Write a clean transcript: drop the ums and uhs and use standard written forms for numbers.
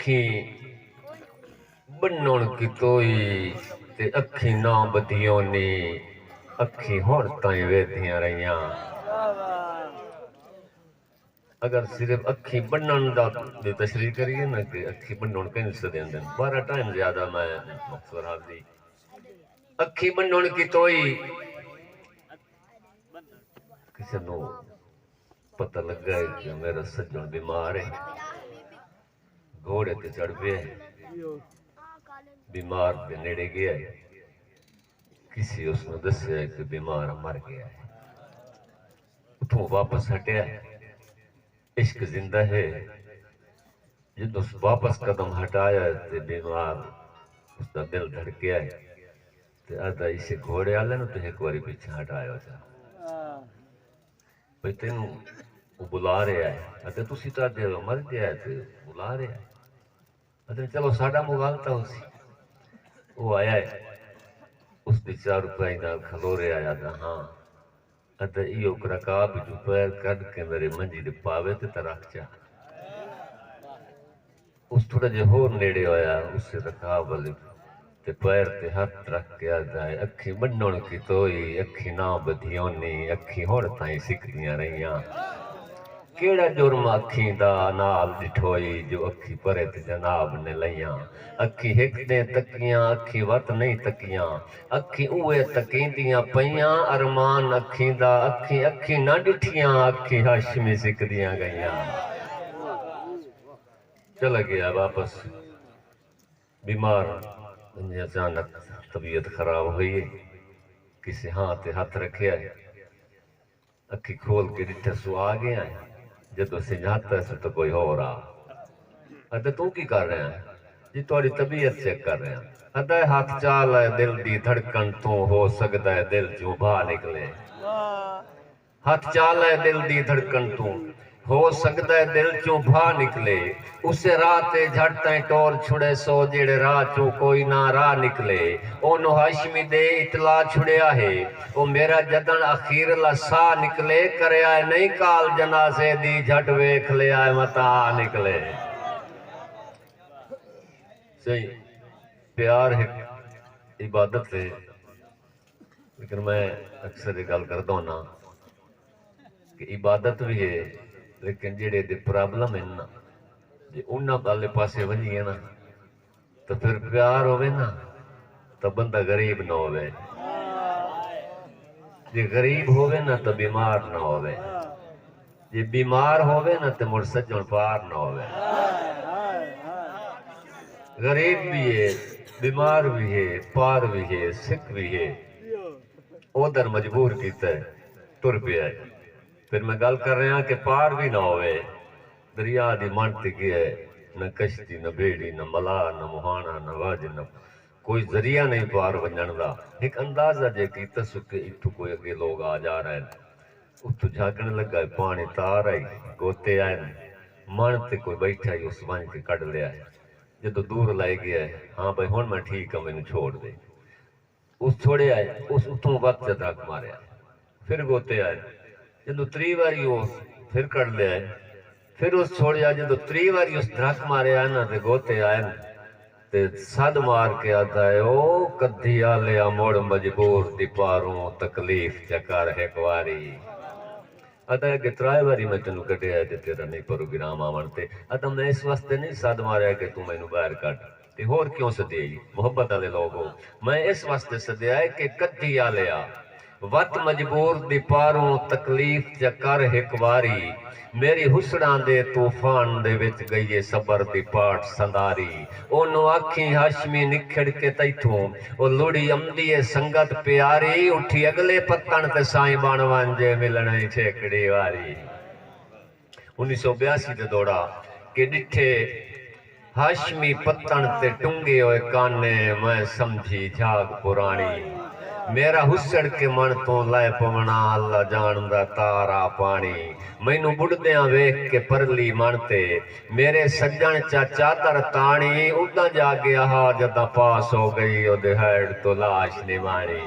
اکھی بنن کی توئی تے اکھی نہ بدیوں نے اکھی ہون تائیں ویدیاں رہیاں اگر صرف اکھی بنن دا تشریح کریے نا کہ اکھی بنن کہیں سے دیں دیں بارہ ٹائم زیادہ میں مقصور حاضری اکھی بنن کی توئی کسی نو پتہ لگ گیا کہ میرا سجن بیمار ہے گھوڑے تے چڑھ پہ بیمار دے نیڑے گیا ہے کسی اس نے دسیا ہے کہ بیمار مر گیا ہے اتھوں واپس ہٹیا ہے عشق زندہ ہے جب اس واپس قدم ہٹایا تے بیمار اس کا دل دھڑکیا ہے تے آدھا اسے گھوڑے آلے نا تو ایک باری پیچھے ہٹایا ہو جا بھئی تینوں وہ بلا رہا ہے آدھا تو سیتا دے مر گیا ہے تے بلا رہا ہے آدھا چلو ساڑھا مغالتا اسی وہ آیا ہے اس دی 4 روپے نال کھلو رہا ہے آدھا ہاں آدھا ایو کرکاب جو پیر کڑ کے میرے منجی دے پاوے تے ترک چاہ اس تھوڑا جے ہور نیڑے ہویا اس سے رکاب والی تے پیر تے ہاتھ رکھ کے آدھا ہے اکھی بنن کی توئی اکھی نہ بدھیونی اکھی ہون تائیں سکھدیاں رہیاں کیڑا جرم اکھی دا نال ڈٹھوئی جو اکھی پرے تے جناب نے لیاں اکھی ہک دے تکیاں اکھی وط نہیں تکیاں اکھی اوے تکیں دیاں پیاں ارمان اکھی دا اکھی اکھی نہ ڈٹھیاں اکھی ہاشمی سکھدیاں گئیاں چلا گیا واپس بیمار اچانک طبیعت خراب ہوئی کسی ہاتھ ہاتھ رکھے ہے اکھی کھول کے ڈٹھا سو آ گیا ہے جدو سے جاتا ہے تو کوئی ہو رہا ادھا تو کی کر رہے ہیں جی توڑی طبیعت چیک کر رہے ہیں ادھا ہاتھ چال ہے دل دی دھڑکن تو ہو سکتا ہے دل جو بھا نکلے ہاتھ چال ہے دل دی دھڑکن تو ہو سکتا ہے دل چوں بھا نکلے اسے راہ تے جھڑتیں ٹور چھڑے سو جیڑے راہ چوں کوئی نہ راہ نکلے اونو ہاشمی دے اطلاع چھڑیا ہے او میرا جدن اخیر لسا نکلے کرے آئے نہیں کال جنازے دی جھٹ ویکھ لے آئے متا نکلے صحیح پیار ہے عبادت ہے لیکن میں اکثر گل کرتا ہوں نا کہ عبادت بھی ہے لیکن جڑے دے پرابلم ہیں نا جی انہاں والے پاسے ونجیے نا تو پھر پیار ہوئے نا تو بندہ غریب نہ ہوئے جی غریب ہوئے نا تو بیمار نہ ہوئے جی بیمار ہوئے نا تو مڑ سجن پار نہ ہوئے غریب بھی ہے بیمار بھی ہے پار بھی ہے سکھ بھی ہے ادھر مجبور کیتا ہے تر پہ ہے پھر میں گل کر رہا کہ پار بھی نہ ہوئے دریا دی مانتی کی ہے نہ کشتی نہ بیڑی نہ ملا نہ مہانا نہ واج نہ کوئی ذریعہ نہیں پار بنجن دا ایک اندازہ جے کی تسکے اتھو کوئی اگے لوگ آ جا رہے ہیں اتھو جھاگن لگا ہے پانی تار آئی گوتے آئے مانتے کوئی بیٹھا ہی اس وائن کے کڑ لیا ہے جدو دور لائے گیا ہے ہاں بھائی ہون میں ٹھیک ہے میں نے چھوڑ دے اس چھوڑے آئے اس اتھوں وقت سے دھاک مارے آئے پھر گوتے آئے جدو 3 باری وہ پھر کڑ لے آئے پھر اس چھوڑے آئے جدو 3 باری اس دھاک مارے آئے نا تے گوتے آئے تے صد مار کے آتا ہے او کدھی آلیا موڑ مجبور دی پاروں تکلیف چکر ہے کواری آتا ہے کہ 3 باری میں تنو کٹے آئے تے تیرا نہیں پروگرام آمنتے آتا میں اس واسطے نہیں صد مارے کہ تو میں نو باہر کٹ تے ہور کیوں سدے آئی محبت آلے لوگوں میں اس واسطے سدے آئے کہ کدھی آلیا وقت مجبور دی پاروں تکلیف چکر ہکواری میری حسنان دے طوفان دے وچ گئیے صبر دی پاٹ سنداری اونو آکھیں ہاشمی نکھڑ کے تیتھوں او لوڑی امدی سنگت پیاری اٹھی اگلے پتن تے سائیں بانوان جے ملنے چھیکڑی واری 1982 دے دوڑا کہ ڈٹھے ہاشمی پتن تے ٹنگے ہوئے کانے میں سمجھی جھاگ پرانی میرا حسن کے من تو لائے پونا اللہ جاندہ تارا پانی میں نو بڑھدیاں ویکھ کے پرلی مانتے میرے سجن چادر تانی اُدھا جا گیا جدہ پاس ہو گئی او دے ہیڈ تو لاش نہیں مانی